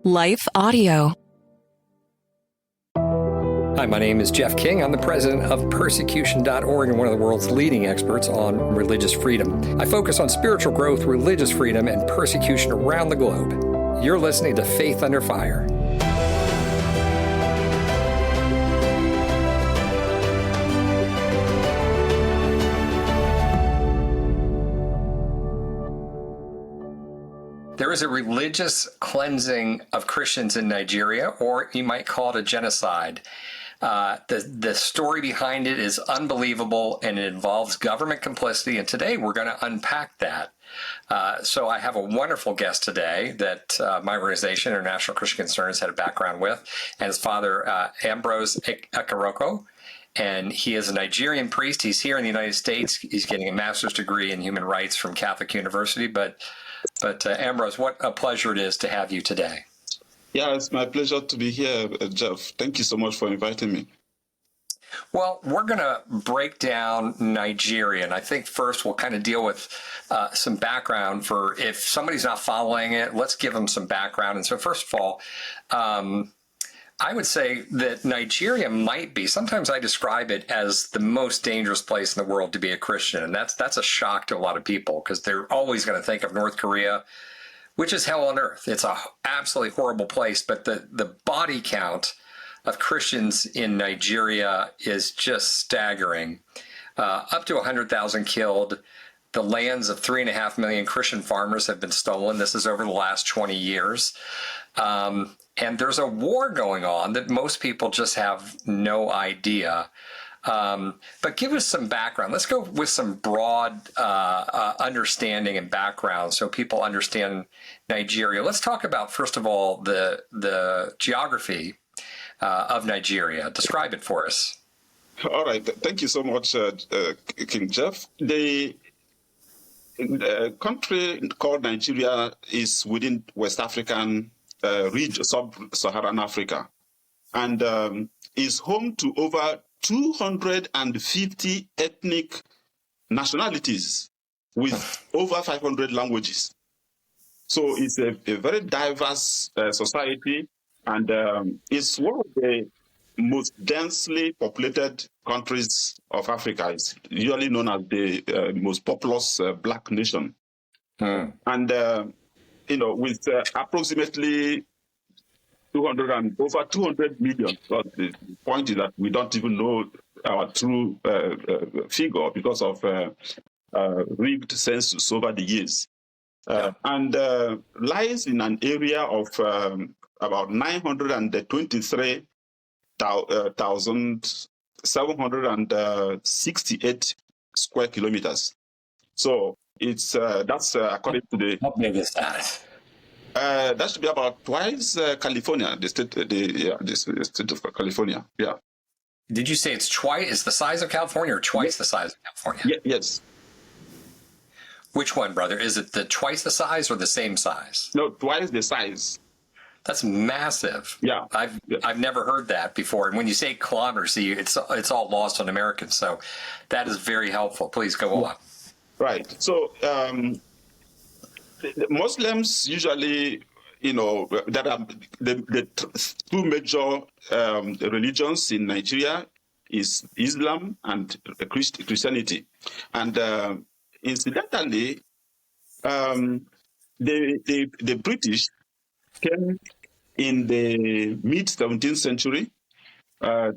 Life Audio. Hi, my name is Jeff King. I'm the president of Persecution.org and one of the world's leading experts on religious freedom. I focus on spiritual growth, religious freedom, and persecution around the globe. You're listening to Faith Under Fire. There is a religious cleansing of Christians in Nigeria, or you might call it a genocide. The story behind it is unbelievable, and it involves government complicity, and today we're going to unpack that. So I have a wonderful guest today that my organization, International Christian Concerns, had a background with, and it's Father Ambrose Ekaroko. And he is a Nigerian priest. He's here in the United States. He's getting a master's degree in human rights from Catholic University. But Ambrose, what a pleasure it is to have you today. Yeah, it's my pleasure to be here, Jeff. Thank you so much for inviting me. Well, we're going to break down Nigeria, and I think first we'll kind of deal with some background for if somebody's not following it, let's give them some background. And so first of all, I would say that Nigeria might be, sometimes I describe it as the most dangerous place in the world to be a Christian. And that's a shock to a lot of people because they're always going to think of North Korea, which is hell on earth. It's a absolutely horrible place. But the body count of Christians in Nigeria is just staggering. Up to 100,000 killed. The lands of 3.5 million Christian farmers have been stolen. This is over the last 20 years. And there's a war going on that most people just have no idea. But give us some background. Let's go with some broad understanding and background so people understand Nigeria. Let's talk about, first of all, the geography of Nigeria. Describe it for us. All right. Thank you so much, King Jeff. The country called Nigeria is within West African region, sub-Saharan Africa, and is home to over 250 ethnic nationalities with over 500 languages. So it's a very diverse society, and it's one of the most densely populated countries of Africa. It's usually known as the most populous black nation. And with approximately over 200 million. So the point is that we don't even know our true figure because of rigged census over the years. And lies in an area of about 923,768 square kilometers. So it's that's according to the. How big is that? That should be about twice California, the state of California. Yeah. Did you say it's twice? Is the size of California or twice the size of California? Yes. Which one, brother? Is it the twice the size or the same size? No, twice the size. That's massive. Yeah. I've never heard that before. And when you say kilometers, see, it's all lost on Americans. So that is very helpful. Please go on. Right. So the Muslims usually, there are the two major religions in Nigeria is Islam and Christianity. And incidentally, the British came in the mid-17th century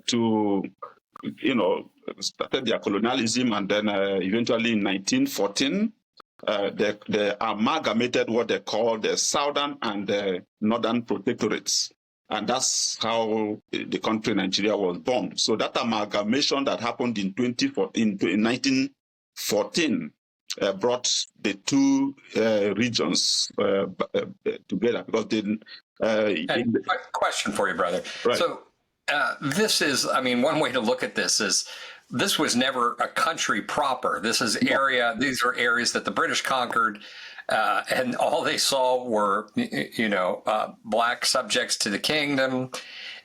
to, started their colonialism, and then eventually in 1914, they amalgamated what they call the Southern and the Northern Protectorates. And that's how the country Nigeria was born. So that amalgamation that happened in 1914 brought the two regions together. Because question for you, brother. Right. So this is, one way to look at this is this was never a country proper. This is these are areas that the British conquered, and all they saw were, black subjects to the kingdom.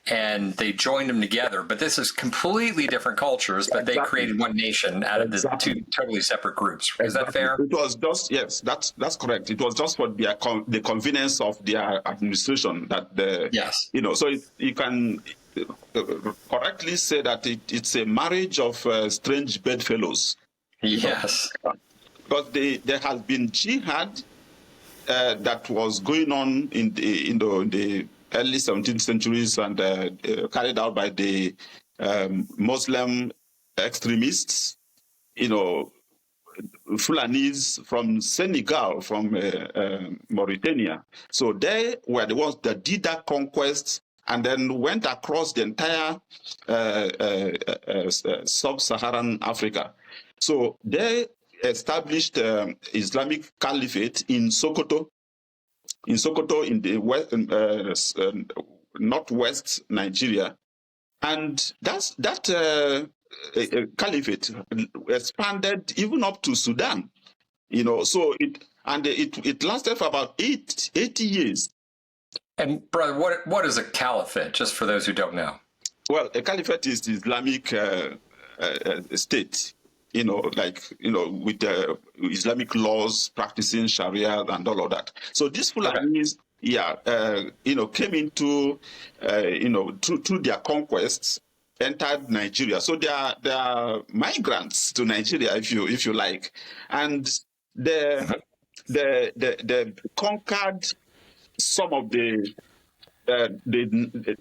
and they joined them together. But this is completely different cultures, but they created one nation out of the two totally separate groups. Is that fair? It was just, yes, that's correct. It was just for the convenience of their administration that yes. So you can correctly say that it's a marriage of strange bedfellows. Yes. Because there has been jihad that was going on in the early 17th centuries and carried out by the Muslim extremists, Fulanis from Senegal, from Mauritania. So they were the ones that did that conquest and then went across the entire sub-Saharan Africa. So they established Islamic Caliphate in Sokoto, in the west, northwest Nigeria, and that caliphate expanded even up to Sudan. So it lasted for about 80 years. And brother, what is a caliphate? Just for those who don't know. Well, a caliphate is the Islamic state. With the Islamic laws, practicing Sharia and all of that. So these Fulanis, came into, through their conquests, entered Nigeria. So they are migrants to Nigeria, if you like, and they conquered some of the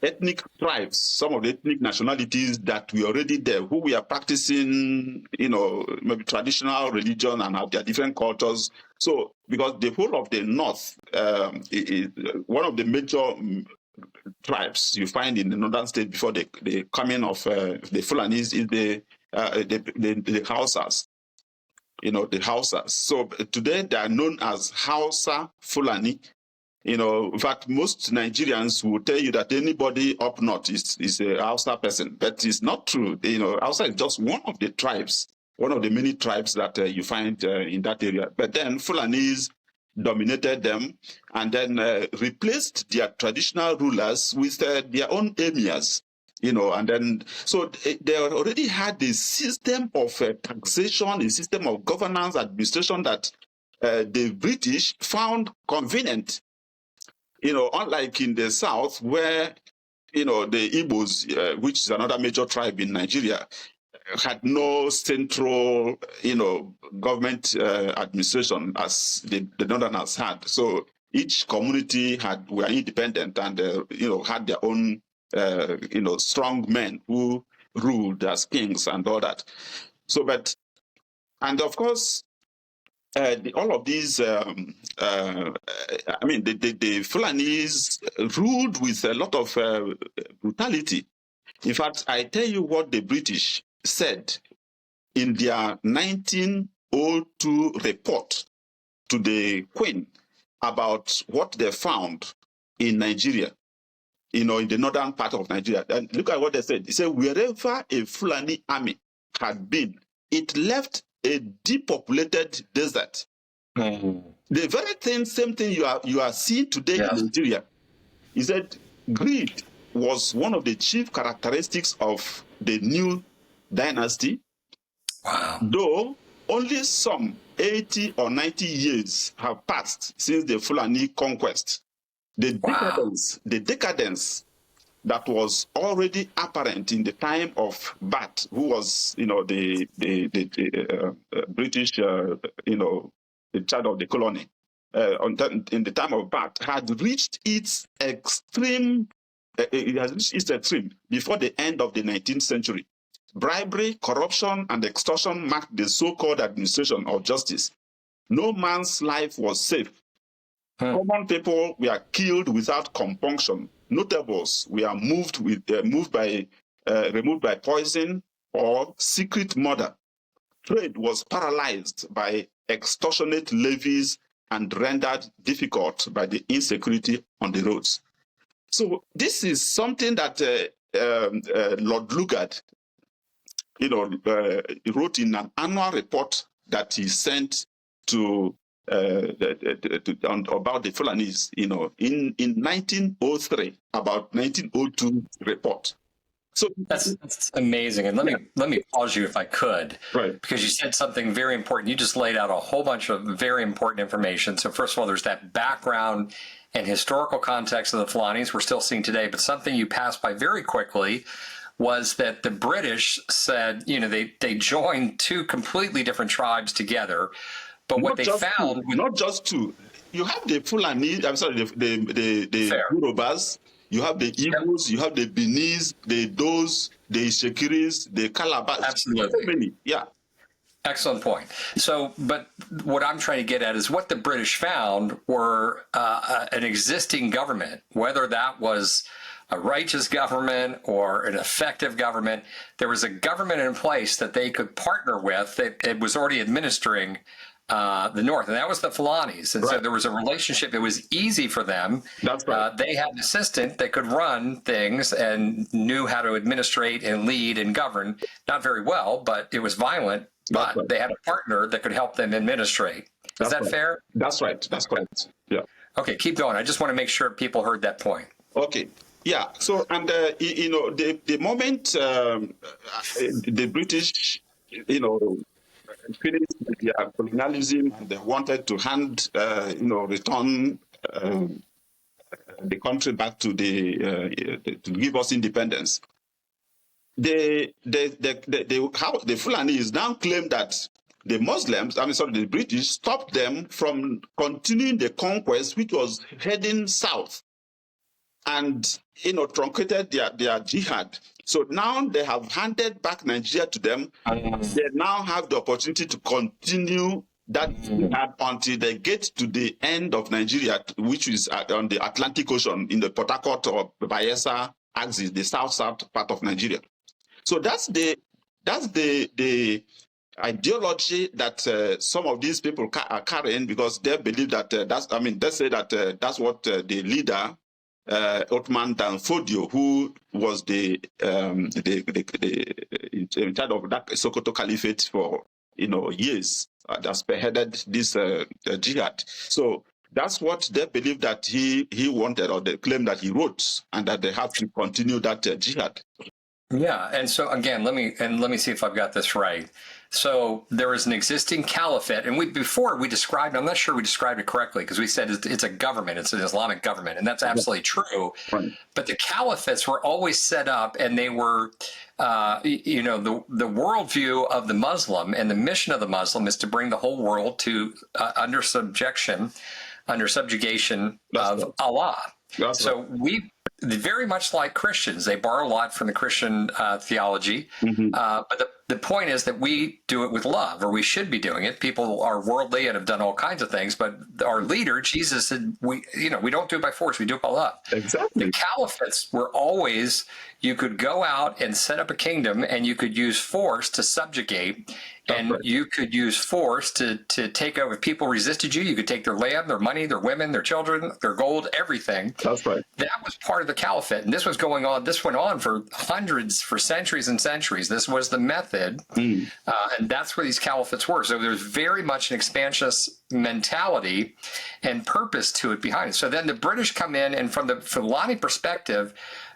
ethnic tribes, some of the ethnic nationalities that were already there, who were practicing, maybe traditional religion and have their different cultures. So, because the whole of the north, is one of the major tribes you find in the northern state before the coming of the Fulanis is the Hausas. The Hausas. So today they are known as Hausa Fulani. In fact, most Nigerians will tell you that anybody up north is a Hausa person, but it's not true. Hausa is just one of the tribes, one of the many tribes that you find in that area. But then Fulanis dominated them and then replaced their traditional rulers with their own emirs. And then so they already had a system of taxation, a system of governance, administration that the British found convenient. Unlike in the south where, the Igbos, which is another major tribe in Nigeria, had no central, government administration as the northerners had. So each community were independent and, had their own, strong men who ruled as kings and all that. So, and of course, all of these, the Fulanis ruled with a lot of brutality. In fact, I tell you what the British said in their 1902 report to the Queen about what they found in Nigeria, in the northern part of Nigeria. And look at what they said. They said, wherever a Fulani army had been, it left a depopulated desert. The very same thing you are seeing today in Nigeria. He said greed was one of the chief characteristics of the new dynasty. Wow. Though only some 80 or 90 years have passed since the Fulani conquest. The decadence that was already apparent in the time of Bath, who was, the British, in charge of the colony, in the time of Bath, had reached its extreme. It has reached its extreme before the end of the 19th century. Bribery, corruption, and extortion marked the so-called administration of justice. No man's life was safe. Common people were killed without compunction. Notables were removed by poison or secret murder. Trade was paralyzed by extortionate levies and rendered difficult by the insecurity on the roads. So this is something that Lord Lugard, wrote in an annual report that he sent to about the Fulanis, in 1903, about 1902 report. So That's amazing. And let me pause you if I could, right. because you said something very important. You just laid out a whole bunch of very important information. So first of all, there's that background and historical context of the Fulanis we're still seeing today. But something you passed by very quickly was that the British said, they joined two completely different tribes together. But what they found, not just two. You have the Fulani. I'm sorry, the Yorubas. You have the Igbos, you have the Benis, the Dos, the Shekiris, the Calabas. Absolutely. So many. Yeah. Excellent point. So, but what I'm trying to get at is what the British found were an existing government, whether that was a righteous government or an effective government. There was a government in place that they could partner with that was already administering the North, and that was the Fulanis. And so there was a relationship. It was easy for them. That's right. They had an assistant that could run things and knew how to administrate and lead and govern. Not very well, but it was violent. But they had a partner that could help them administrate. Is that fair? That's right. That's correct. Yeah. Okay, keep going. I just want to make sure people heard that point. Okay. Yeah. So, and the moment the British, finished their colonialism, and they wanted to return the country back to to give us independence. The Fulanis now claim that the British stopped them from continuing the conquest, which was heading south, and truncated their jihad. So now they have handed back Nigeria to them. They now have the opportunity to continue that jihad until they get to the end of Nigeria, which is on the Atlantic Ocean in the Port Harcourt or Bayelsa axis, the south part of Nigeria. So that's the ideology that some of these people are carrying, because they believe that they say that that's what the leader Ottoman Danfodio, who was in charge of that Sokoto Caliphate for years, that spearheaded this jihad. So that's what they believe that he wanted, or they claim that he wrote, and that they have to continue that jihad. Yeah, and so again, let me see if I've got this right. So there is an existing caliphate, and before we described, I'm not sure we described it correctly, because we said it's a government, it's an Islamic government, and that's absolutely true. Right. But the caliphates were always set up, and they were, the worldview of the Muslim and the mission of the Muslim is to bring the whole world to under subjugation of Allah. So we very much like Christians, they borrow a lot from the Christian theology, but the point is that we do it with love, or we should be doing it. People are worldly and have done all kinds of things, but our leader, Jesus, said, we don't do it by force, we do it by love. Exactly. The caliphates were always, you could go out and set up a kingdom, and you could use force to subjugate, and you could use force to take over. If people resisted you, you could take their land, their money, their women, their children, their gold, everything. That's right. That was part of the caliphate, and this went on for centuries and centuries. This was the method, and that's where these caliphates were. So there's very much an expansionist mentality and purpose to it behind it. So then the British come in, and from the Fulani perspective,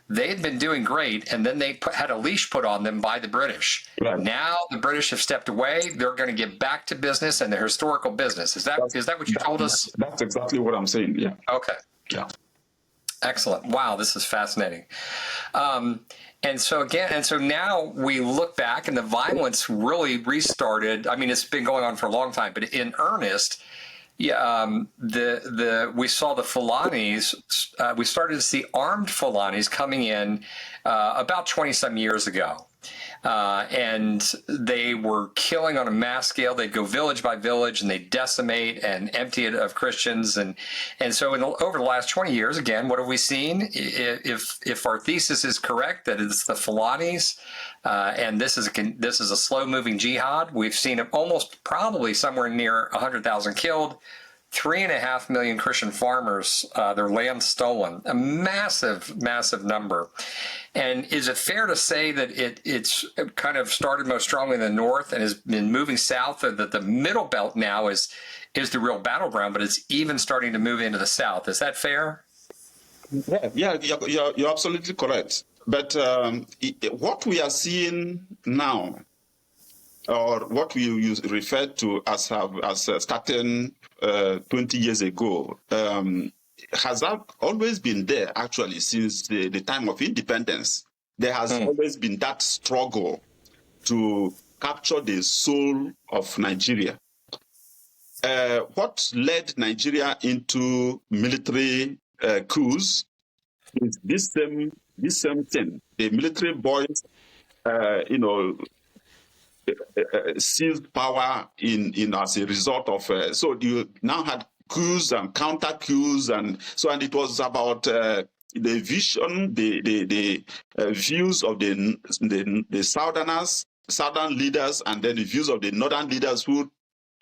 they had been doing great, and then they had a leash put on them by the British. Right. Now the British have stepped away. They're going to get back to business and their historical business. Is that what you told us? That's exactly what I'm saying. Yeah. Okay. Yeah. Excellent. Wow, this is fascinating. And so now we look back, and the violence really restarted. I mean, it's been going on for a long time, but in earnest. Yeah, we saw the Fulanis. We started to see armed Fulanis coming in about 20-some years ago, and they were killing on a mass scale. They'd go village by village, and they decimate and empty it of Christians. And so over the last 20 years, again, what have we seen? If our thesis is correct, that it's the Fulanis, and this is a slow-moving jihad, we've seen almost probably somewhere near 100,000 killed, 3.5 million Christian farmers, their land stolen, a massive, massive number. And is it fair to say that it's kind of started most strongly in the north and has been moving south, or that the middle belt now is the real battleground, but it's even starting to move into the south? Is that fair? Yeah, you're absolutely correct. But what we are seeing now, or what we refer to as starting 20 years ago, has always been there, actually, since the time of independence. There has always been that struggle to capture the soul of Nigeria. What led Nigeria into military coups is this same thing. The military boys, seized power in as a result of. So you now had coups and counter coups, and it was about the vision, the views of the southern leaders, and then the views of the northern leaders who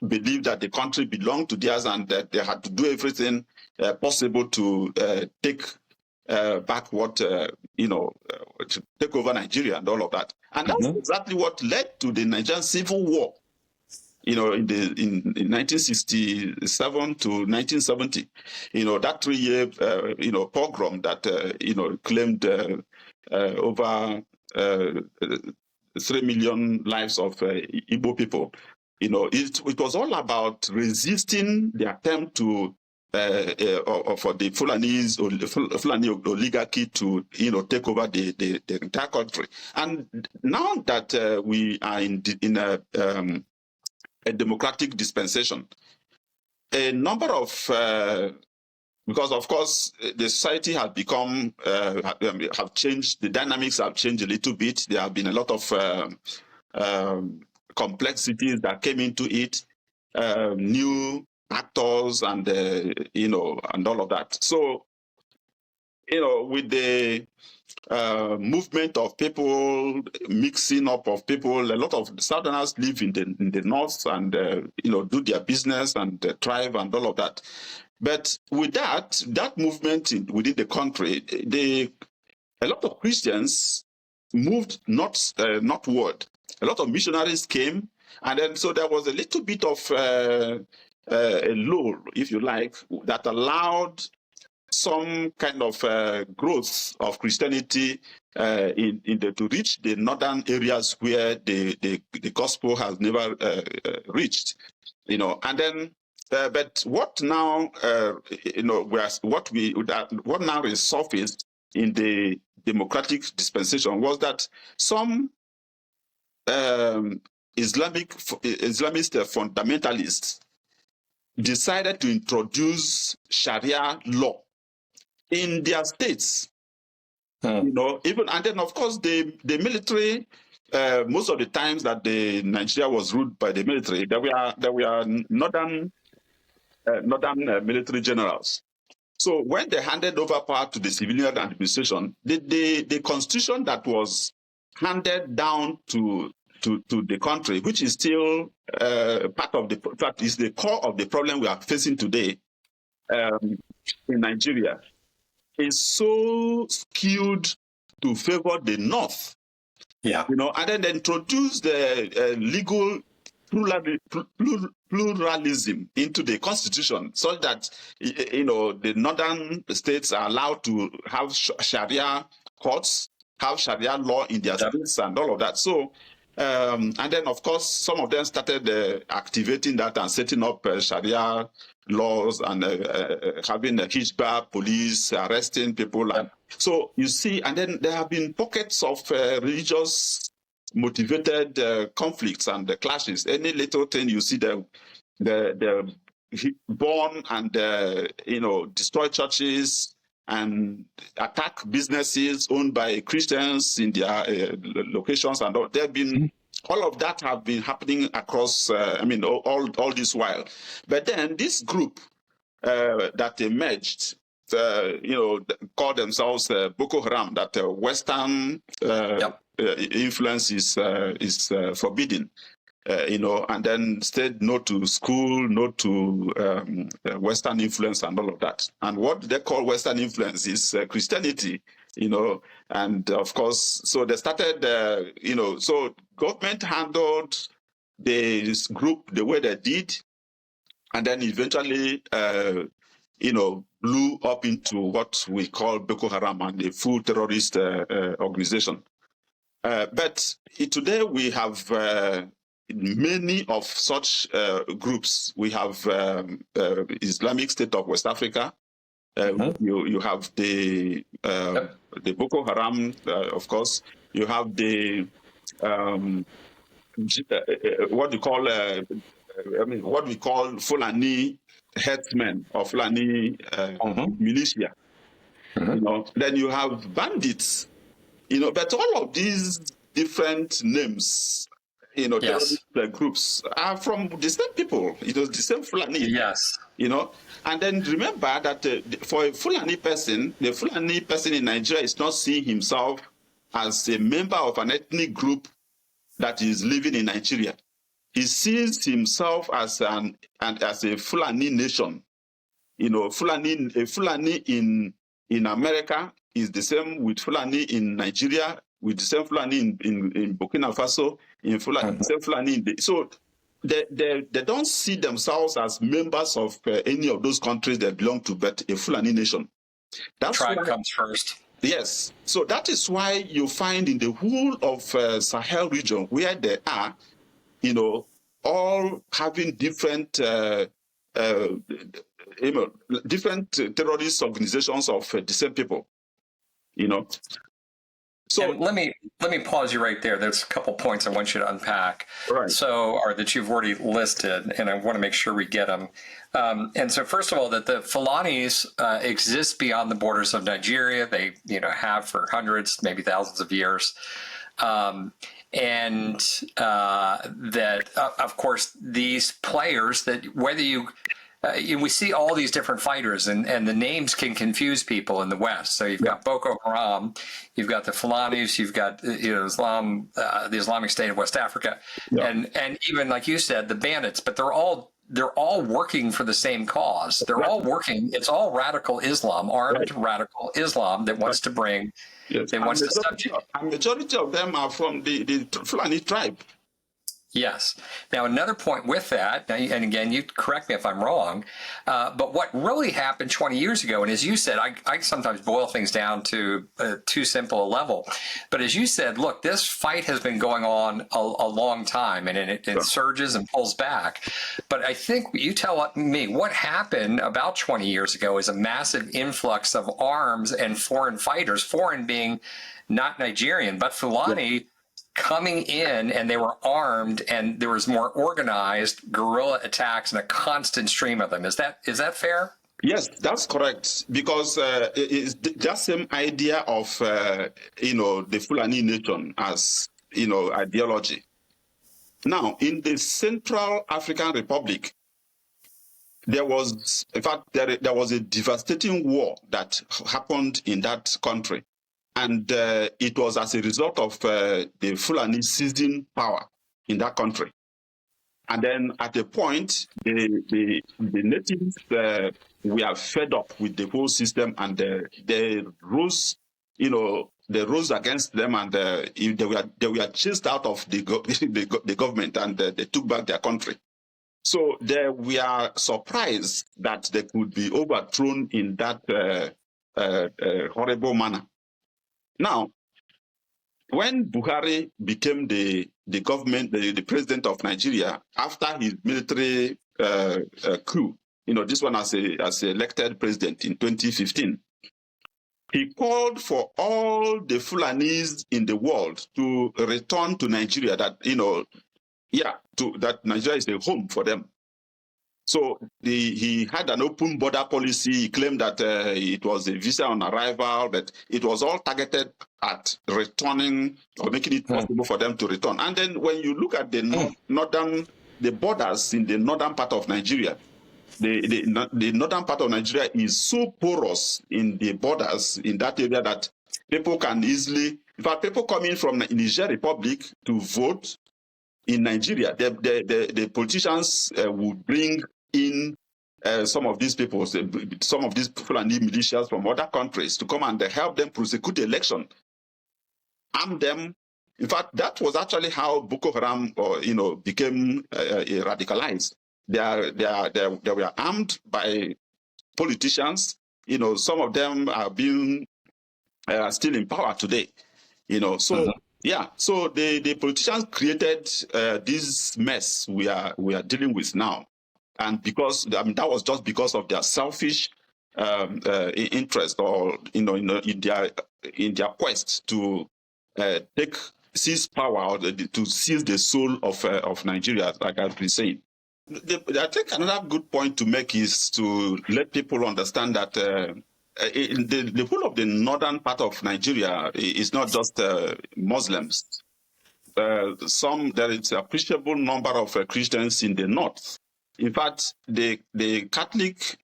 believed that the country belonged to theirs and that they had to do everything possible to take back what to take over Nigeria and all of that. And that's exactly what led to the Nigerian Civil War. In 1967 to 1970, that 3-year pogrom that claimed over 3 million lives of Igbo people. It was all about resisting the attempt to for the Fulani oligarchy to take over the entire country. And now that we are in a democratic dispensation, a number of because of course the society has become have changed, the dynamics have changed a little bit. There have been a lot of complexities that came into it, new actors and and all of that. So with the movement of people, mixing up of people, a lot of Southerners live in the north and do their business and thrive and all of that. But with that movement within the country, a lot of Christians moved northward. A lot of missionaries came, and then so there was a little bit of a lull, if you like, that allowed some kind of growth of Christianity to reach the northern areas where the gospel has never reached, and then. But what now, what now resurfaced in the democratic dispensation was that some Islamist fundamentalists decided to introduce Sharia law in their states. Even, and then of course the military. Most of the times that Nigeria was ruled by the military, there were northern military generals. So when they handed over power to the civilian administration, the constitution that was handed down to the country, which is still part of is the core of the problem we are facing today in Nigeria, is so skewed to favor the North. Yeah, and then they introduced the legal pluralism into the constitution, so that the northern states are allowed to have Sharia courts, have Sharia law in their states, and all of that. So, and then of course some of them started activating that and setting up Sharia laws and having a Hizbah police arresting people. And so you see, and then there have been pockets of religious motivated conflicts and clashes. Any little thing you see, the burn and destroy churches and attack businesses owned by Christians in their locations, and all. There have been all of that have been happening across. All this while, but then this group that emerged. Call themselves Boko Haram, that Western influence is forbidden. and then said no to school, no to Western influence and all of that. And what they call Western influence is Christianity, and of course, so they started, so government handled this group the way they did, and then eventually, blew up into what we call Boko Haram and a full terrorist organization. But today we have many of such groups. We have Islamic State of West Africa. You have the Boko Haram, of course. You have the what we call Fulani headsmen or Fulani militia. Then you have bandits. But all of these different names, terrorist groups are from the same people, the same Fulani. Yes. And then remember that for a Fulani person, the Fulani person in Nigeria is not seeing himself as a member of an ethnic group that is living in Nigeria. He sees himself as a Fulani nation. A Fulani in America is the same with Fulani in Nigeria, with the same Fulani in Burkina Faso, same Fulani so they don't see themselves as members of any of those countries they belong to, but a Fulani nation. That's tribe comes first. Yes. So that is why you find in the whole of Sahel region where they are, all having different different terrorist organizations of the same people. So and let me pause you right there. There's a couple points I want you to unpack. Right. Or that you've already listed, and I want to make sure we get them. And so, first of all, that the Fulanis exist beyond the borders of Nigeria. They, have for hundreds, maybe thousands of years. And that, of course, these players that whether we see all these different fighters, and the names can confuse people in the West. So you've got Boko Haram, you've got the Fulanis, you've got Islam, the Islamic State of West Africa, and even like you said, the bandits. But they're all working for the same cause. They're all working. It's all radical Islam, armed radical Islam that wants to bring. Yes. They wants to subject. A majority of them are from the Fulani tribe. Yes. Now, another point with that, and again, you correct me if I'm wrong, but what really happened 20 years ago, and as you said, I sometimes boil things down to too simple a level, but as you said, look, this fight has been going on a long time, and it surges and pulls back. But I think you tell me what happened about 20 years ago is a massive influx of arms and foreign fighters, foreign being not Nigerian, but Fulani, coming in, and they were armed, and there was more organized guerrilla attacks and a constant stream of them. Is that fair? Yes, that's correct. Because it's that same idea of the Fulani nation as ideology. Now, in the Central African Republic, there was, in fact, there was a devastating war that happened in that country. And it was as a result of the Fulani seizing power in that country. And then at a point, the natives were fed up with the whole system, and they rose, they rose against them, and they were chased out of the government, and they took back their country. So they were surprised that they could be overthrown in that horrible manner. Now, when Buhari became the government, the president of Nigeria, after his military coup, this one as elected president in 2015, he called for all the Fulanis in the world to return to Nigeria. That that Nigeria is a home for them. So he had an open border policy. He claimed that it was a visa on arrival, but it was all targeted at returning or making it possible for them to return. And then when you look at the borders in the northern part of Nigeria, the northern part of Nigeria is so porous in the borders in that area that people can easily, in fact, people coming from the Niger Republic to vote in Nigeria, the politicians would bring in some of these people, some of these Fulani militias from other countries to come and help them prosecute the election, arm them. In fact, that was actually how Boko Haram, became radicalized. They were armed by politicians. Some of them are being still in power today. So yeah, so the politicians created this mess we are dealing with now, and because that was just because of their selfish interest, or in their quest to seize power, or to seize the soul of Nigeria, like I've been saying. I think another good point to make is to let people understand that in the whole of the northern part of Nigeria is not just Muslims. There is an appreciable number of Christians in the north. In fact, the Catholic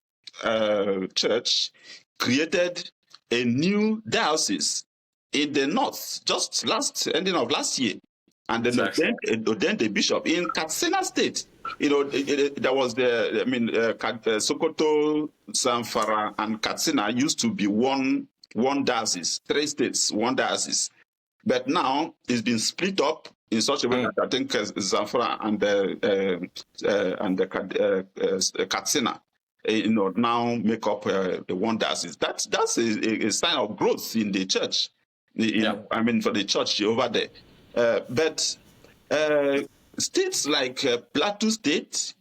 Church created a new diocese in the north just ending of last year, and then ordained the bishop in Katsina State. There was Sokoto, Zamfara, and Katsina used to be one diocese, 3 states, one diocese. But now it's been split up in such a way that I think Zamfara and Katsina, now make up the one diocese. That's a sign of growth in the church. For the church over there. But states like Plateau State,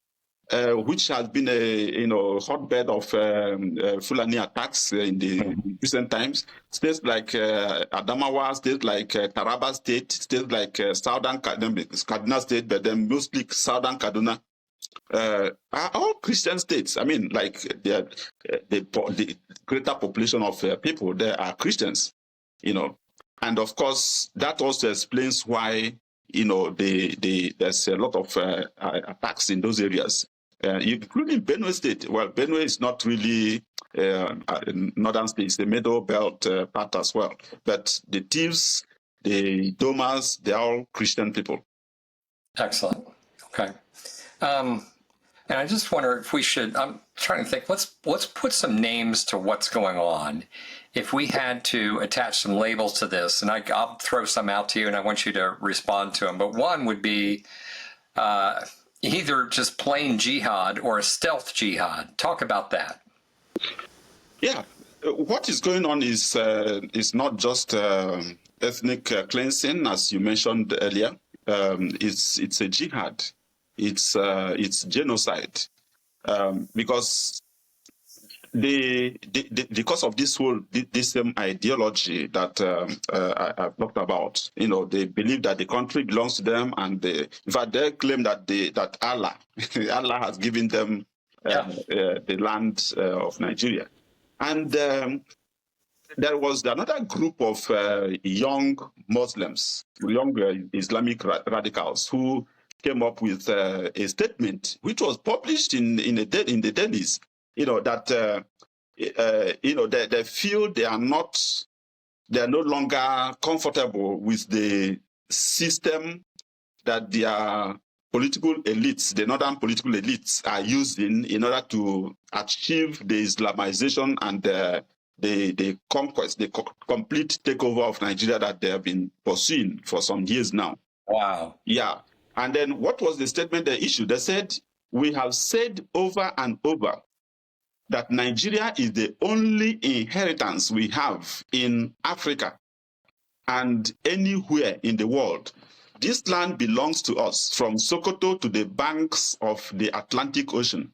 which has been a hotbed of Fulani attacks in the recent times, states like Adamawa, states like Taraba State, states like Southern Kaduna State, but then mostly Southern Kaduna, are all Christian states. The greater population of people there are Christians, and of course that also explains why there's a lot of attacks in those areas, including Benue State. Well, Benue is not really northern state; it's the middle belt part as well. But the thieves, the Domas, they're all Christian people. Excellent. Okay. And I just wonder if we should. I'm trying to think. Let's put some names to what's going on. If we had to attach some labels to this, and I'll throw some out to you, and I want you to respond to them. But one would be either just plain jihad or a stealth jihad. Talk about that. Yeah, what is going on is not just ethnic cleansing, as you mentioned earlier. It's a jihad. It's genocide, because because of this same ideology that I've talked about. They believe that the country belongs to them, and in fact they claim that Allah Allah has given them the land of Nigeria. And there was another group of young Muslims, young Islamic radicals, who came up with a statement which was published in the dailies. That they feel they are no longer comfortable with the system that their political elites, the northern political elites, are using in order to achieve the Islamization and the conquest, the complete takeover of Nigeria that they have been pursuing for some years now. Wow. Yeah. And then what was the statement they issued? They said, "We have said over and over that Nigeria is the only inheritance we have in Africa and anywhere in the world. This land belongs to us from Sokoto to the banks of the Atlantic Ocean.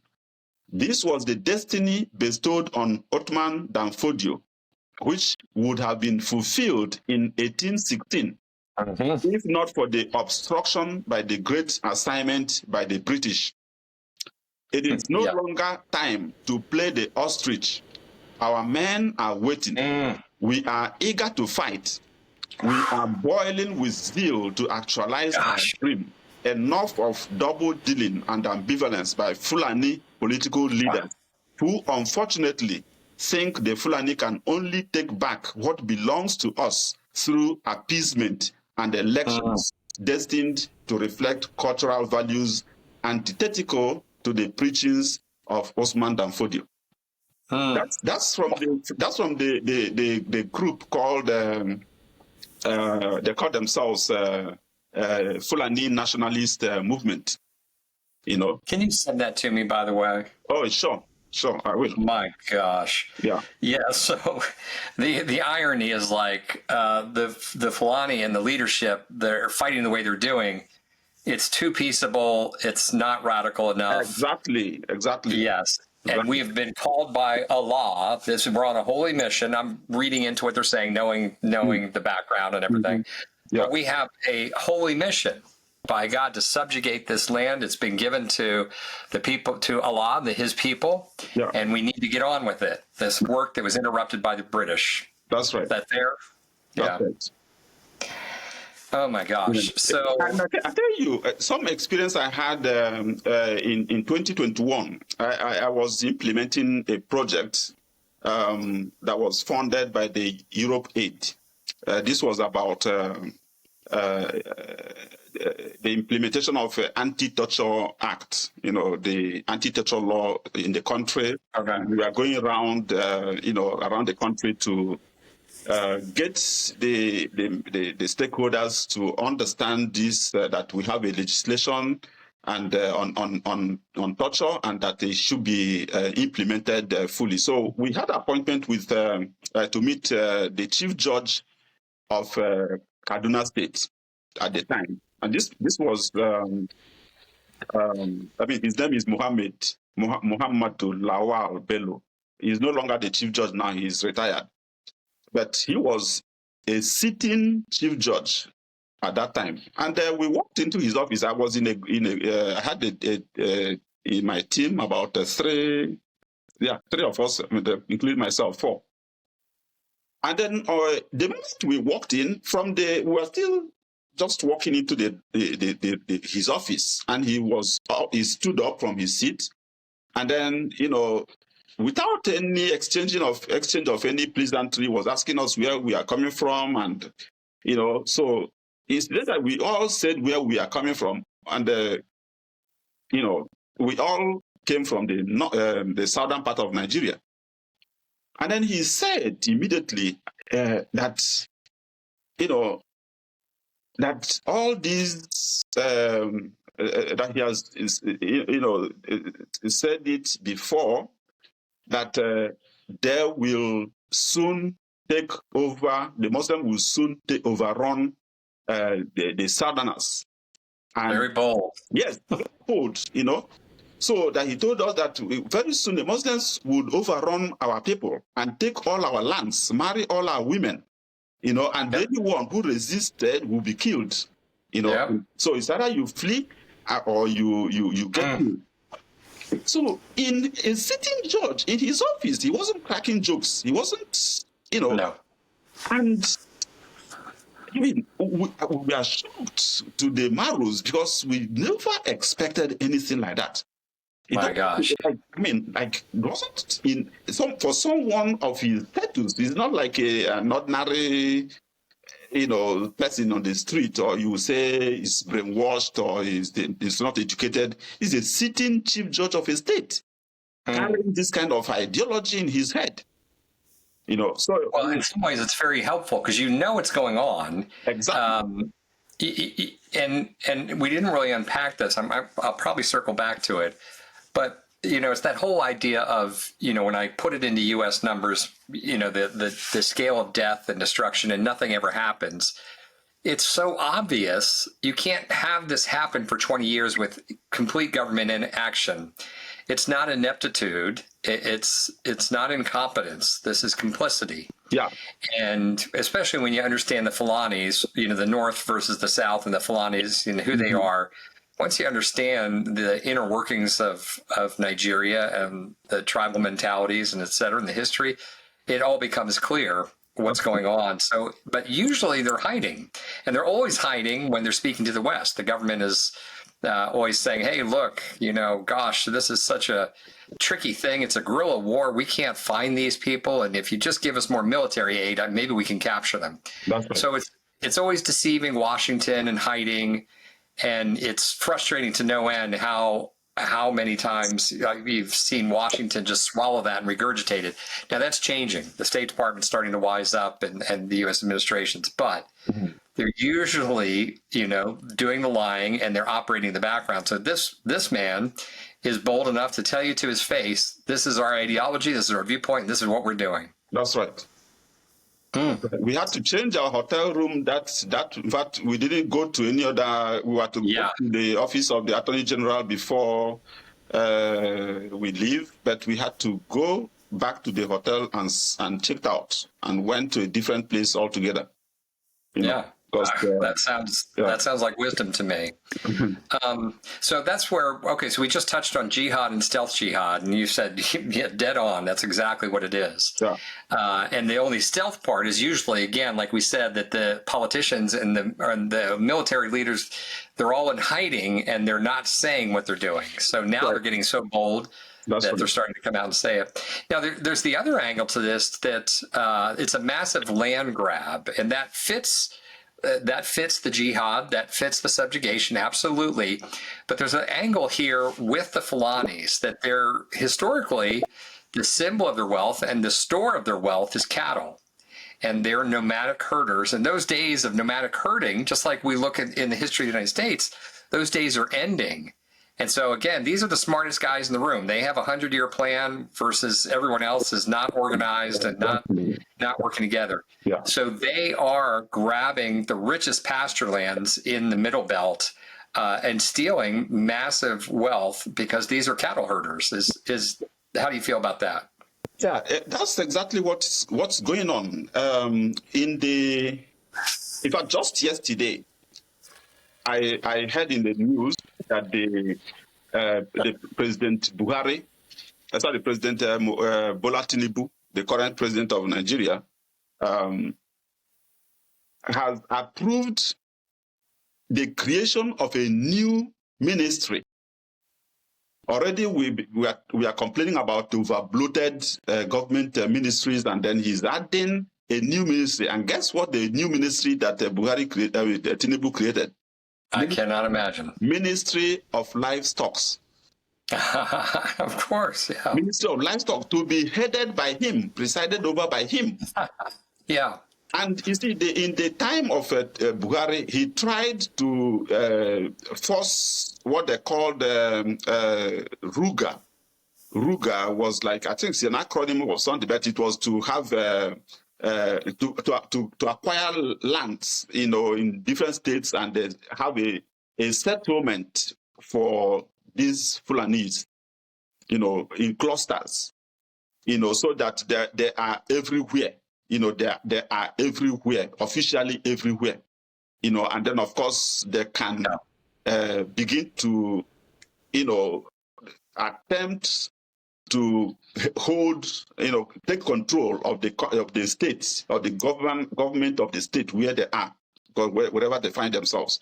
This was the destiny bestowed on Othman Danfodio, which would have been fulfilled in 1816, if not for the obstruction by the Great Assignment by the British. It is no longer time to play the ostrich. Our men are waiting. We are eager to fight. We are boiling with zeal to actualize our dream. Enough of double dealing and ambivalence by Fulani political leaders who unfortunately think the Fulani can only take back what belongs to us through appeasement and elections destined to reflect cultural values antithetical to the preachings of Osman Danfodio. That's from the group called they call themselves Fulani Nationalist Movement. You know. Can you send that to me, by the way? Oh, sure, I will. My gosh. Yeah. So the irony is like the Fulani and the leadership, they're fighting the way they're doing. It's too peaceable. It's not radical enough. Exactly. Yes. And we have been called by Allah. We're on a holy mission. I'm reading into what they're saying, knowing the background and everything. Yeah. But we have a holy mission by God to subjugate this land. It's been given to the people, to Allah, His people, and we need to get on with it. This work that was interrupted by the British. That's right. Is that fair? That's right. Oh my gosh! So I tell you, some experience I had in 2021. I was implementing a project that was funded by the Europe Aid. This was about the implementation of anti-torture act, the anti-torture law in the country. Okay. We are going around, around the country to get the stakeholders to understand this, that we have a legislation and on torture, and that it should be implemented fully. So we had an appointment with to meet the chief judge of Kaduna State at the time, and this was his name is Muhammadul Lawal Bello. He's no longer the chief judge now; he's retired, but he was a sitting chief judge at that time. And we walked into his office. I was I had in my team about three of us, including myself, 4. And then the moment we walked in, we were still just walking into his office, and he stood up from his seat, and then without any exchange of any pleasantry, was asking us where we are coming from, and so instead that we all said where we are coming from, and we all came from the southern part of Nigeria. And then he said immediately that that all these that he has said it before, that they will soon take over, the Muslims will soon overrun the Southerners. And very bold. yes, bold, So that he told us that very soon the Muslims would overrun our people and take all our lands, marry all our women, and anyone who resisted will be killed, So it's either you flee or you get killed. So in a sitting judge in his office, he wasn't cracking jokes. He wasn't, No. And we are shocked to the marrows because we never expected anything like that. My gosh. Wasn't for someone of his status, he's not like an ordinary, person on the street, or you say he's brainwashed or he's not educated. He's a sitting chief judge of a state, carrying this kind of ideology in his head. So well, in some ways, it's very helpful because what's going on. Exactly. And we didn't really unpack this. I'll probably circle back to it. But, it's that whole idea of, when I put it into U.S. numbers, the scale of death and destruction and nothing ever happens. It's so obvious. You can't have this happen for 20 years with complete government inaction. It's not ineptitude. It's not incompetence. This is complicity. Yeah. And especially when you understand the Fulanis, the North versus the South and the Fulanis and who they are. Once you understand the inner workings of Nigeria and the tribal mentalities and et cetera, and the history, it all becomes clear what's going on. So, but usually they're hiding, and they're always hiding when they're speaking to the West. The government is always saying, hey, look, gosh, this is such a tricky thing. It's a guerrilla war. We can't find these people. And if you just give us more military aid, maybe we can capture them. That's right. So it's always deceiving Washington and hiding, and it's frustrating to no end how many times you've seen Washington just swallow that and regurgitate it. Now that's changing. The State Department's starting to wise up, and the U.S. administrations, but they're usually, doing the lying, and they're operating in the background. So this man is bold enough to tell you to his face, this is our ideology, this is our viewpoint, and this is what we're doing. That's right. We had to change our hotel room. That in fact, we didn't go to any other. We were to go to the office of the Attorney General before we leave, but we had to go back to the hotel and checked out and went to a different place altogether. That sounds like wisdom to me. So that's where, so we just touched on jihad and stealth jihad, and you said, dead on, that's exactly what it is. Yeah. And the only stealth part is usually, again, like we said, that the politicians and the military leaders, they're all in hiding and they're not saying what they're doing. So now they're getting so bold that they're starting to come out and say it. Now, there's the other angle to this, that it's a massive land grab, and that fits the jihad, that fits the subjugation, absolutely. But there's an angle here with the Fulanis that they're historically, the symbol of their wealth and the store of their wealth is cattle. And they're nomadic herders. And those days of nomadic herding, just like we look at in the history of the United States, those days are ending. And so, again, these are the smartest guys in the room. They have a 100-year plan versus everyone else is not organized and not working together. Yeah. So they are grabbing the richest pasture lands in the Middle Belt and stealing massive wealth because these are cattle herders. How do you feel about that? Yeah, that's exactly what's going on. In fact, just yesterday, I heard in the news that the President Buhari, sorry, President Bola Tinubu, the current president of Nigeria, has approved the creation of a new ministry. Already we are complaining about over-bloated government ministries, and then he's adding a new ministry. And guess what the new ministry that Tinubu created? I cannot imagine. Ministry of Livestock. Of course, yeah. Ministry of Livestock, to be headed by him, presided over by him. Yeah. And you see, in the time of Buhari, he tried to force what they called Ruga. Ruga was like, I think it's an acronym or something, but it was to have to acquire lands, in different states and have a settlement for these Fulanis, in clusters, so that they are everywhere. They are everywhere, officially everywhere, and then of course they can begin to, attempt to hold, take control of the states, or the government of the state where they are, wherever they find themselves.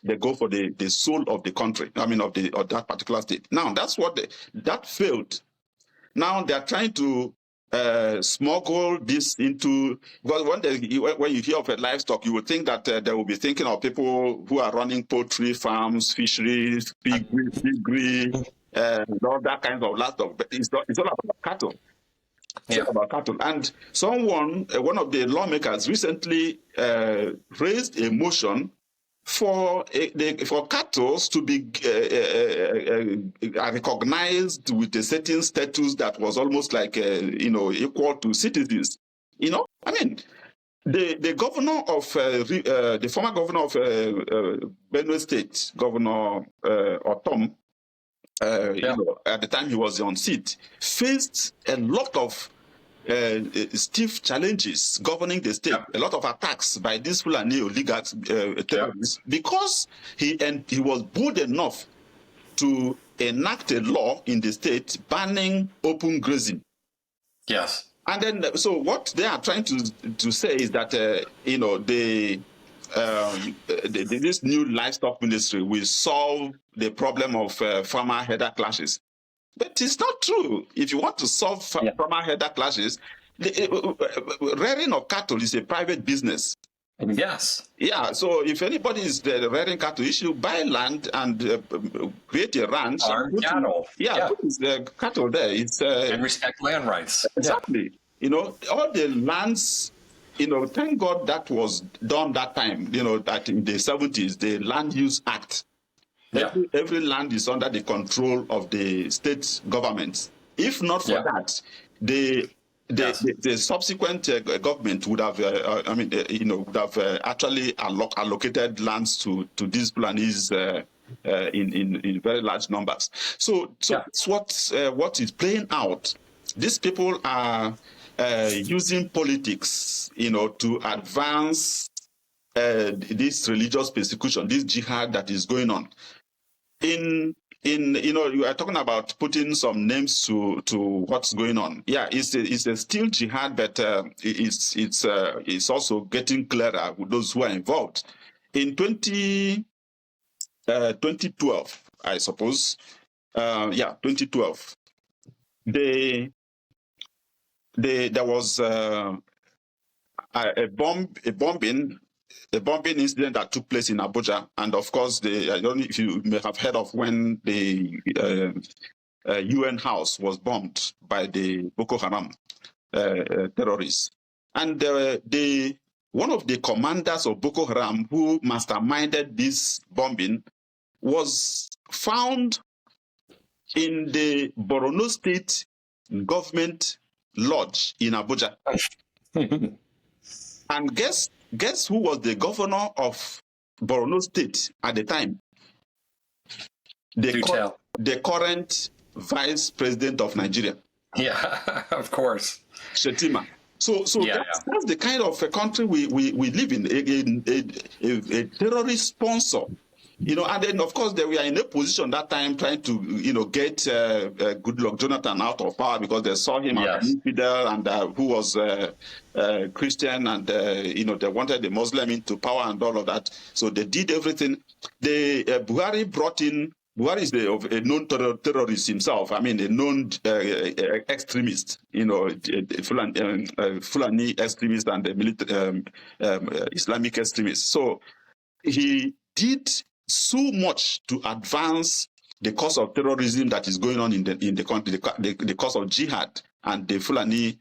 They go for the soul of the country, of that particular state. Now that's that failed. Now they are trying to smuggle this into, because when you hear of livestock, you would think that they will be thinking of people who are running poultry farms, fisheries, piggery, all that kind of livestock. But it's all about cattle. It's all about cattle. And one of the lawmakers recently raised a motion for cattle to be recognized with a certain status that was almost like equal to citizens. The governor of the former governor of Benue State, Governor Otom, at the time he was on seat, faced a lot of stiff challenges governing the state, a lot of attacks by these Fulani oligarchs, terrorists, because he was bold enough to enact a law in the state banning open grazing. Yes. And then, so what they are trying to say is that this new livestock ministry will solve the problem of farmer header clashes. But it's not true. If you want to solve farmer header clashes, rearing of cattle is a private business. Yes. Yeah, so if anybody is rearing cattle, you should buy land and create a ranch and Farm put, cattle. yeah, Yeah. put his cattle there. It's And respect land rights. Yeah. exactly, all the lands, thank God that was done that time, that in the 70s, the Land Use Act, Yeah. every land is under the control of the state governments. If not for Yeah. that, the Yes. the subsequent government would have, would have actually allocated lands to these Fulanis in very large numbers. So Yeah. that's what is playing out. These people are using politics, to advance this religious persecution, this jihad that is going on. You are talking about putting some names to what's going on. Yeah, it's a still jihad, but it's also getting clearer with those who are involved. In 2012, I suppose, 2012, there was a bombing incident that took place in Abuja, and of course, I don't know if you may have heard of when the UN house was bombed by the Boko Haram terrorists, and one of the commanders of Boko Haram who masterminded this bombing was found in the Borno State government lodge in Abuja. And guess who was the governor of Borno State at the time? The current vice president of Nigeria. Yeah, of course. Shetima. So that's the kind of a country we live in, a terrorist sponsor. And then of course they were in a position that time trying to get Goodluck Jonathan out of power because they saw him as an infidel and who was Christian, and they wanted the Muslim into power and all of that. So they did everything. Buhari brought in. Buhari is a known terrorist himself. I mean, a known extremist. Fulani extremist and Islamic extremist. So he did so much to advance the cause of terrorism that is going on in the country, the cause of jihad and the Fulani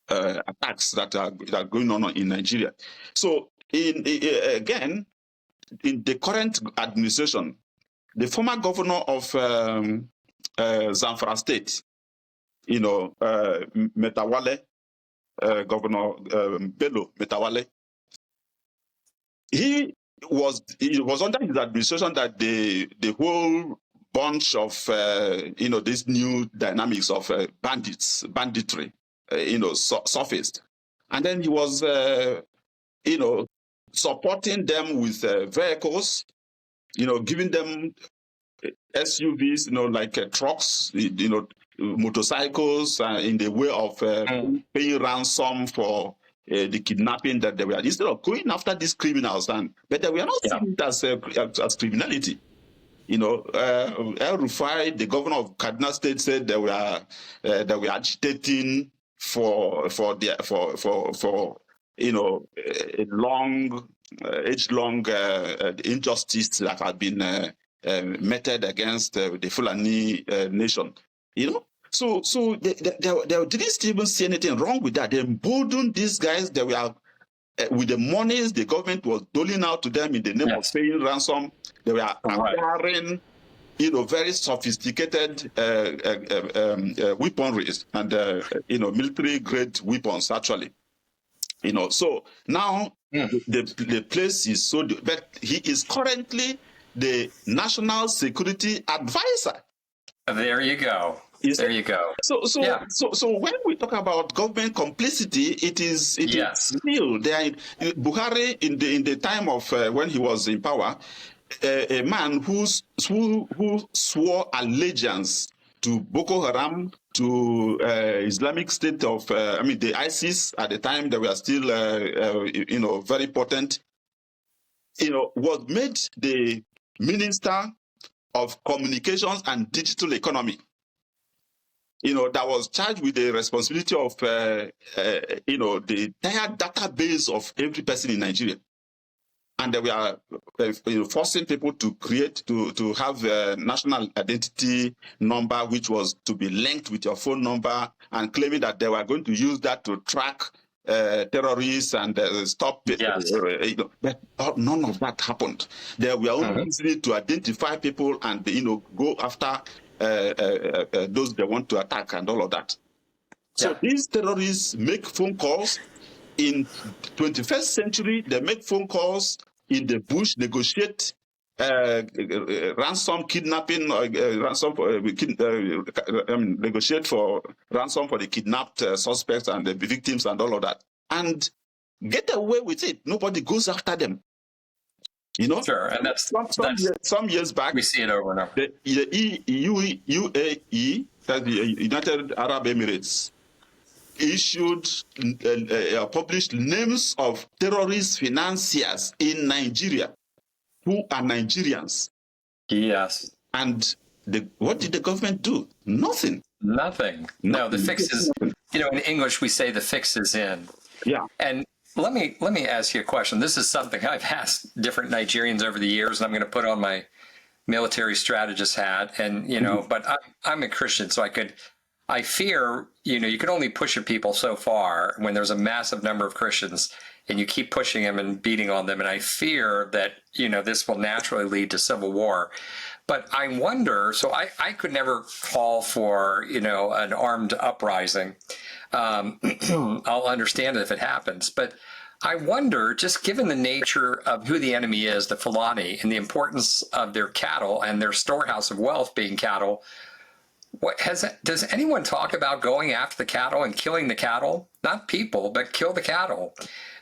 attacks that are going on in Nigeria. So again, in the current administration, the former governor of Zamfara State, Metawale, Governor Bello Metawale, he was under his administration that the whole bunch of this new dynamics of banditry surfaced, and then he was supporting them with vehicles, giving them SUVs, like trucks, motorcycles, in the way of paying ransom for the kidnapping that they were, instead of going after these criminals, but they were not seeing it as criminality. El Rufai, the governor of Kaduna State, said they were agitating for a long, age-long injustice that had been meted against the Fulani nation. So they didn't even see anything wrong with that. They emboldened these guys. They were with the monies the government was doling out to them in the name of paying ransom. They were acquiring, very sophisticated weaponry and military-grade weapons actually. So now the place is so. But he is currently the National Security Advisor. There you go. There you go. So when we talk about government complicity, it is real. Buhari in the time of when he was in power, a man who swore allegiance to Boko Haram, to Islamic State of the ISIS at the time, they were still very potent. Was made the Minister of Communications and Digital Economy. that was charged with the responsibility of, the entire database of every person in Nigeria. And they were forcing people to have a national identity number, which was to be linked with your phone number, and claiming that they were going to use that to track terrorists and stop it. Yes. But none of that happened. They were only using it to identify people and go after those they want to attack and all of that. So these terrorists make phone calls. In 21st century, they make phone calls in the bush, negotiate ransom, kidnapping, negotiate for ransom for the kidnapped suspects and the victims and all of that, and get away with it. Nobody goes after them. Sure, and that's some years back. We see it over and over. The UAE, that's the United Arab Emirates, published names of terrorist financiers in Nigeria who are Nigerians. Yes. And what did the government do? Nothing. Nothing. No, the fix is, in English we say the fix is in. Yeah. And let me ask you a question. This is something I've asked different Nigerians over the years, and I'm going to put on my military strategist hat. And, but I'm a Christian, so I fear, you can only push at people so far when there's a massive number of Christians and you keep pushing them and beating on them. And I fear that, this will naturally lead to civil war. But I wonder, so I could never call for, an armed uprising. I'll understand it if it happens. But I wonder, just given the nature of who the enemy is, the Fulani, and the importance of their cattle and their storehouse of wealth being cattle, does anyone talk about going after the cattle and killing the cattle? Not people, but kill the cattle,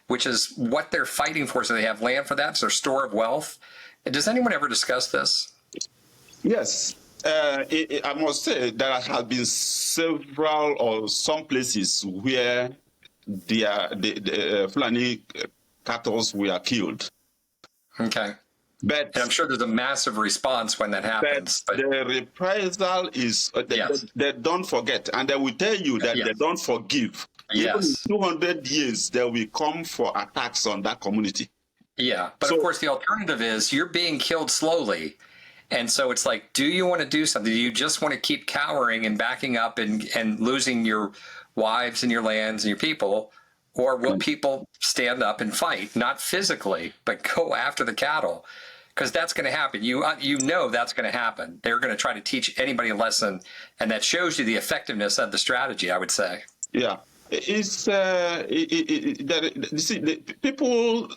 which is what they're fighting for. So they have land for that. It's their store of wealth. Does anyone ever discuss this? Yes. I must say there have been several or some places where the Fulani cattle were killed. Okay. But and I'm sure there's a massive response when that happens. But the reprisal is, they don't forget. And they will tell you that they don't forgive. Even in 200 years, they will come for attacks on that community. Yeah. But of course, the alternative is you're being killed slowly. And so it's like, do you want to do something? Do you just want to keep cowering and backing up and losing your wives and your lands and your people? Or will people stand up and fight, not physically, but go after the cattle? Because that's going to happen. That's going to happen. They're going to try to teach anybody a lesson, and that shows you the effectiveness of the strategy, I would say. Yeah. It's you see, the people,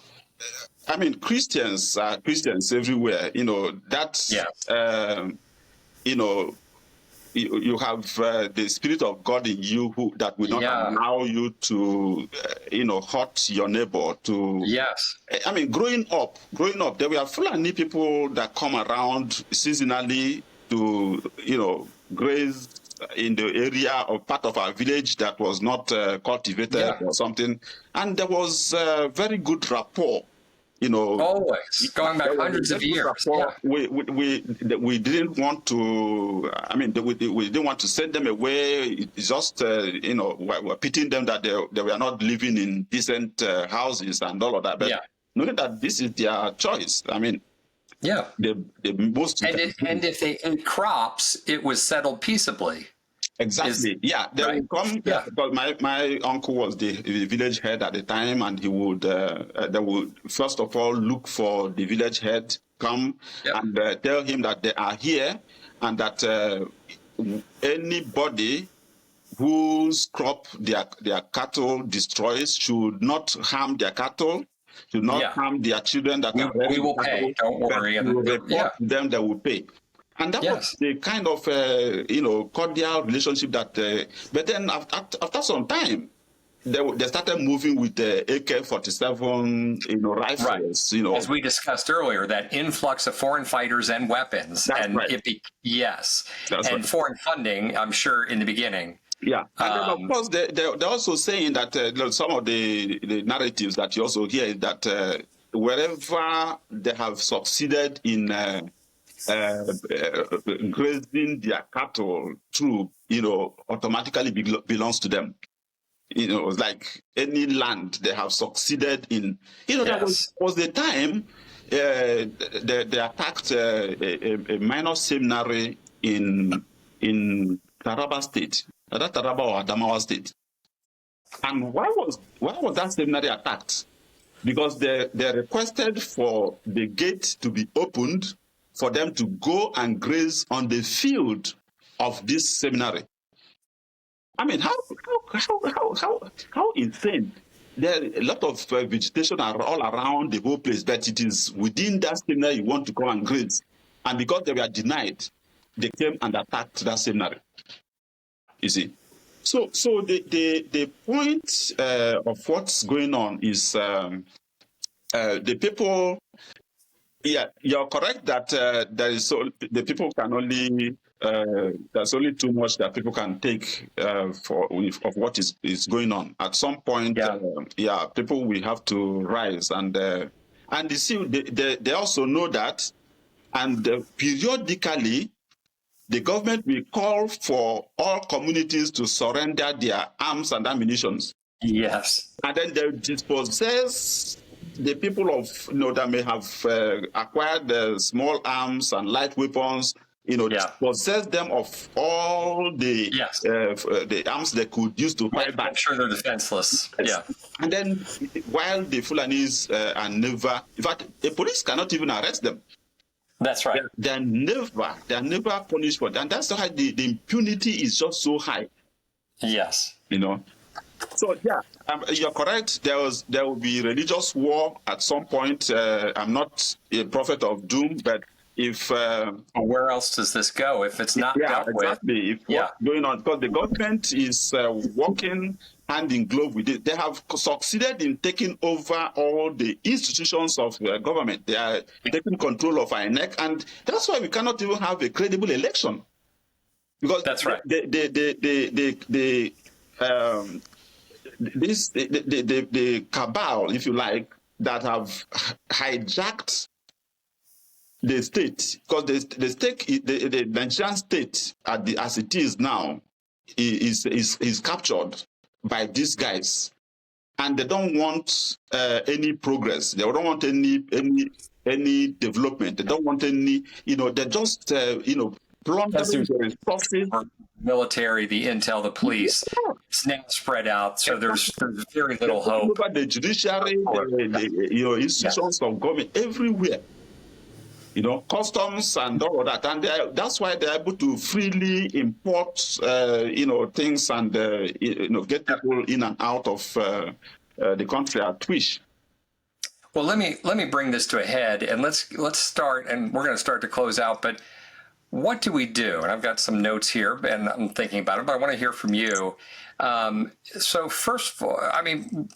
Christians are Christians everywhere. You have the Spirit of God in you that will not allow you to, hurt your neighbor. Growing up, there were Fulani people that come around seasonally to, graze in the area or part of our village that was not cultivated or something. And there was very good rapport. Always going back hundreds of years. We didn't want to. We didn't want to send them away. It's just we're pitying them that they were not living in decent houses and all of that. But knowing that this is their choice. The most and if they ate crops, it was settled peaceably. Exactly. They would come. Because my uncle was the village head at the time, and he would they would first of all look for the village head, come and tell him that they are here, and that anybody whose crop their cattle destroys should not harm their cattle, should not harm their children. That we will pay. Don't worry. Them they will pay. And that was the kind of, cordial relationship that, but then after some time, they started moving with the AK-47, rifles, Right. As we discussed earlier, that influx of foreign fighters and weapons. That's right. Foreign funding, I'm sure, in the beginning. Yeah. And then, of course, they're also saying that some of the narratives that you also hear is that wherever they have succeeded in grazing their cattle through, automatically belongs to them. It's like any land they have succeeded in. There was the time they attacked a minor seminary in Taraba State, either Taraba or Adamawa State. And why was that seminary attacked? Because they requested for the gate to be opened for them to go and graze on the field of this seminary. I mean, how insane! There are a lot of vegetation are all around the whole place, but it is within that seminary you want to come and graze. And because they were denied, they came and attacked that seminary. You see, so the point of what's going on is the people. Yeah, you're correct that there is the people can only there's only too much that people can take of what is going on. At some point, people will have to rise and you see they also know that, and periodically the government will call for all communities to surrender their arms and ammunition. Yes, and then they dispossess the people that may have acquired small arms and light weapons, possess them of all the arms they could use to fight back. I'm sure they're defenseless. Yes. Yeah. And then while the Fulanis are never, in fact, the police cannot even arrest them. That's right. They're never punished for that. And that's why the impunity is just so high. Yes. So you're correct. There will be religious war at some point. I'm not a prophet of doom, but if where else does this go if it's not dealt exactly. with? What's going on, because the government is working hand in glove with it. They have succeeded in taking over all the institutions of government. They are taking control of INEC, and that's why we cannot even have a credible election. Because that's right. The cabal, if you like, that have hijacked the state, because the Nigerian state as it is now is captured by these guys, and they don't want any progress. They don't want any development. They don't want any. They just plundering the resources. Military, the intel, the police. It's now spread out, so there's very little hope. Over the judiciary, the institutions of government everywhere. Customs and all of that, and that's why they're able to freely import, things and get people in and out of the country at wish. Well, let me bring this to a head, and let's start, and we're going to start to close out. But what do we do? And I've got some notes here, and I'm thinking about it, but I want to hear from you. So first of all, I'm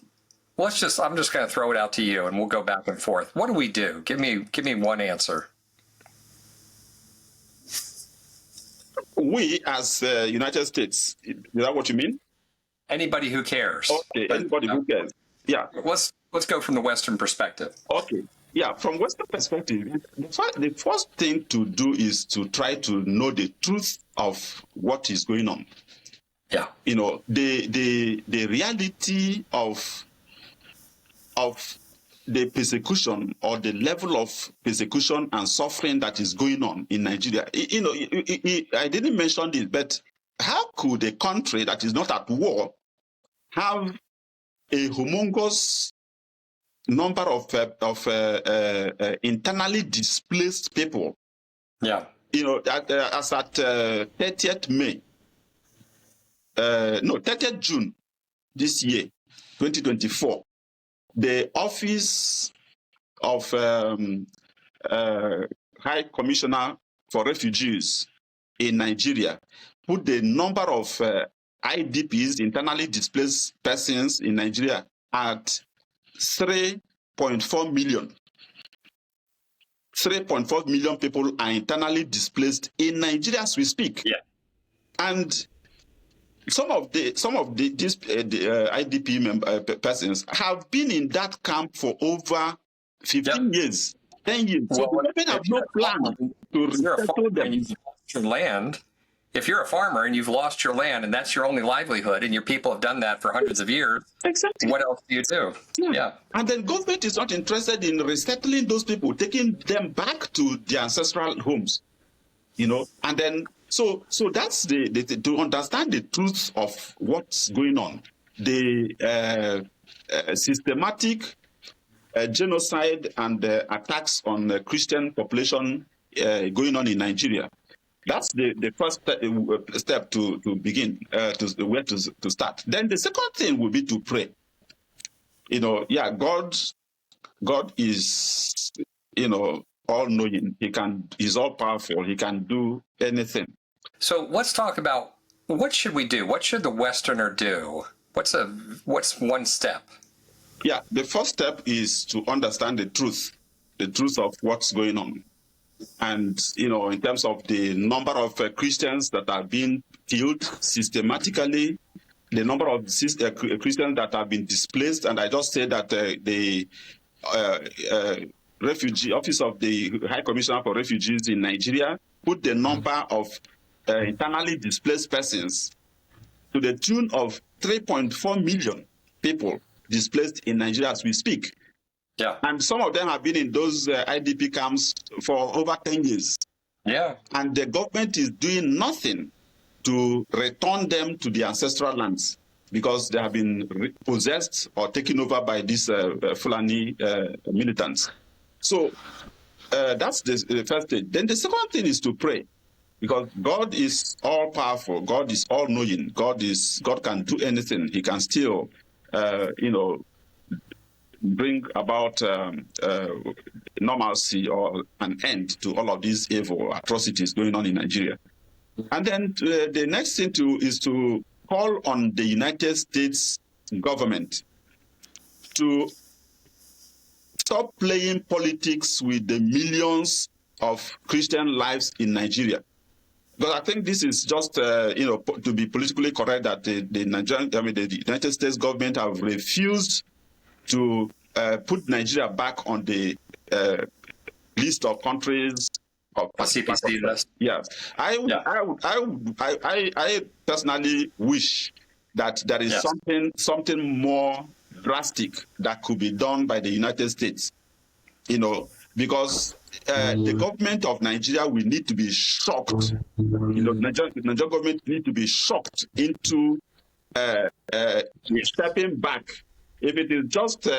just going to throw it out to you, and we'll go back and forth. What do we do? Give me one answer. We, as United States, is that what you mean? Anybody who cares. Okay, anybody who cares. Yeah. Let's go from the Western perspective. Okay. Yeah, from Western perspective, the first thing to do is to try to know the truth of what is going on. Yeah. The reality of the persecution, or the level of persecution and suffering that is going on in Nigeria. I didn't mention this, but how could a country that is not at war have a humongous number of internally displaced people? Yeah. As at 30th May, 30th June this year, 2024, the Office of High Commissioner for Refugees in Nigeria put the number of IDPs, internally displaced persons in Nigeria, at 3.4 million. 3.4 million people are internally displaced in Nigeria as we speak. Yeah. And some of these IDP persons have been in that camp for over 15 years, 10 years. So the government have no plan to If you're a resettle farmer and them. you've lost your land, if you're a farmer and you've lost your land and that's your only livelihood and your people have done that for hundreds of years, Exactly. what else do you do? Yeah. And then government is not interested in resettling those people, taking them back to their ancestral homes, and then so that's the to understand the truth of what's going on, the systematic genocide and attacks on the Christian population going on in Nigeria. That's the first step to begin, to where to start. Then the second thing will be to pray. God is, all knowing. He's all powerful. He can do anything. So let's talk about what should we do? What should the Westerner do? What's one step? Yeah, the first step is to understand the truth of what's going on. And, in terms of the number of Christians that are being killed systematically, the number of Christians that have been displaced, and I just said that the refugee office of the High Commissioner for Refugees in Nigeria put the number of internally displaced persons to the tune of 3.4 million people displaced in Nigeria as we speak. Yeah. And some of them have been in those IDP camps for over 10 years. Yeah. And the government is doing nothing to return them to the ancestral lands because they have been possessed or taken over by these Fulani militants. So that's the first thing. Then the second thing is to pray, because God is all powerful. God is all knowing. God can do anything. He can still, bring about normalcy or an end to all of these evil atrocities going on in Nigeria. And then the next thing is to call on the United States government to stop playing politics with the millions of Christian lives in Nigeria. Because I think this is just, to be politically correct, that the United States government have refused to put Nigeria back on the list of countries of CPC list. Yes, I personally wish that there is something more drastic that could be done by the United States. Because the government of Nigeria will need to be shocked. Nigeria government need to be shocked into stepping back. If it is just, put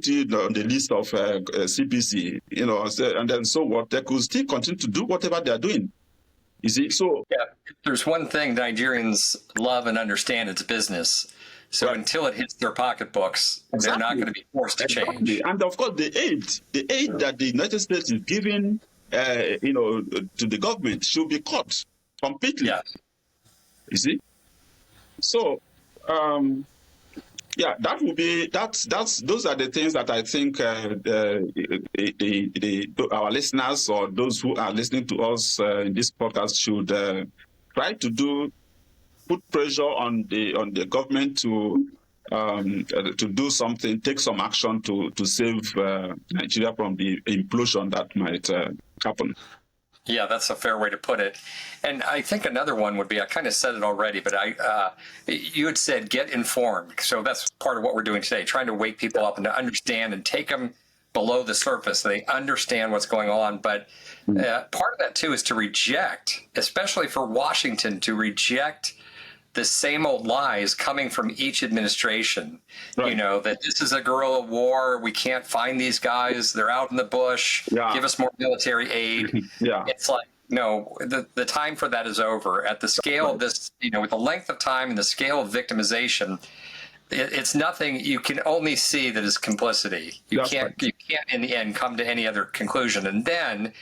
it on the list of CPC, and then so what, they could still continue to do whatever they are doing. You see, so yeah, there's one thing Nigerians love and understand: it's business. So right. Until it hits their pocketbooks, they're not going to be forced to change. And of course, the aid that the United States is giving, to the government should be cut completely. Yeah. You see, so. Yeah, that would be those are the things that I think our listeners or those who are listening to us in this podcast should try to do. Put pressure on the government to do something, take some action to save Nigeria from the implosion that might happen. Yeah, that's a fair way to put it. And I think another one would be, I kind of said it already, but you had said get informed. So that's part of what we're doing today, trying to wake people up and to understand and take them below the surface so they understand what's going on. But part of that, too, is to reject, especially for Washington, to reject the same old lies coming from each administration. Right. That this is a guerrilla war. We can't find these guys. They're out in the bush. Yeah. Give us more military aid. Yeah. It's like, no, the time for that is over. At the scale of this, with the length of time and the scale of victimization, it's nothing. You can only see that it's complicity. You can't in the end come to any other conclusion. And then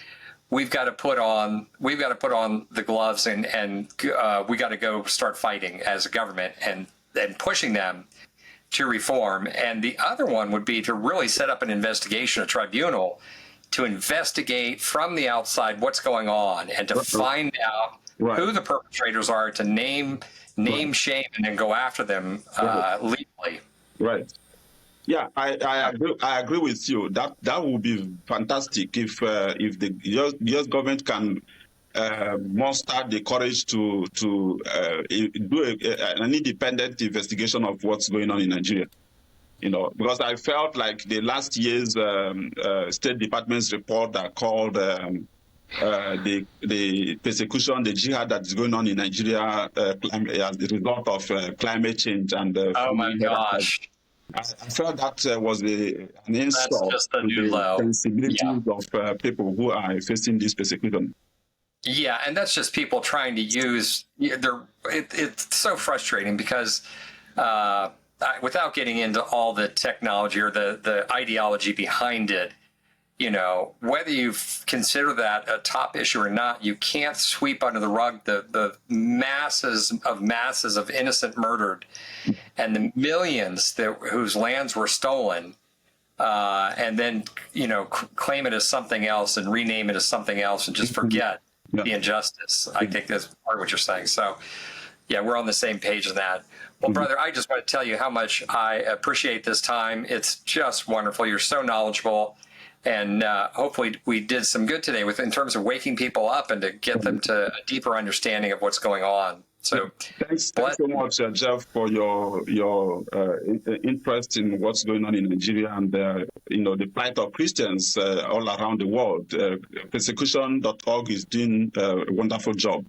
we've got to put on the gloves and we got to go start fighting as a government and pushing them to reform. And the other one would be to really set up an investigation, a tribunal, to investigate from the outside what's going on and to find out who the perpetrators are, to name, shame, and then go after them legally. Right. Yeah, I agree with you. That would be fantastic if the US government can muster the courage to do an independent investigation of what's going on in Nigeria. Because I felt like the last year's State Department's report that called the persecution, the jihad that is going on in Nigeria as the result of climate change and Oh my family health. gosh. I felt that was an That's insult just a to new the low. Yeah. sensibilities of people who are facing this persecution. Yeah, and that's just people trying to use. It's so frustrating because without getting into all the technology or the ideology behind it, whether you consider that a top issue or not, you can't sweep under the rug the masses of innocent murdered and the millions whose lands were stolen, and then claim it as something else and rename it as something else and just forget the injustice. I think that's part of what you're saying. So, yeah, we're on the same page on that. Well, brother, I just want to tell you how much I appreciate this time. It's just wonderful. You're so knowledgeable. And hopefully we did some good today in terms of waking people up and to get them to a deeper understanding of what's going on. So thanks so much, Jeff, for your interest in what's going on in Nigeria and the plight of Christians all around the world. Persecution.org is doing a wonderful job.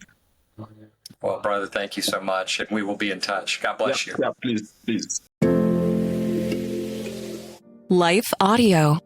Well, brother, thank you so much, and we will be in touch. God bless you. Yeah, please. Life Audio.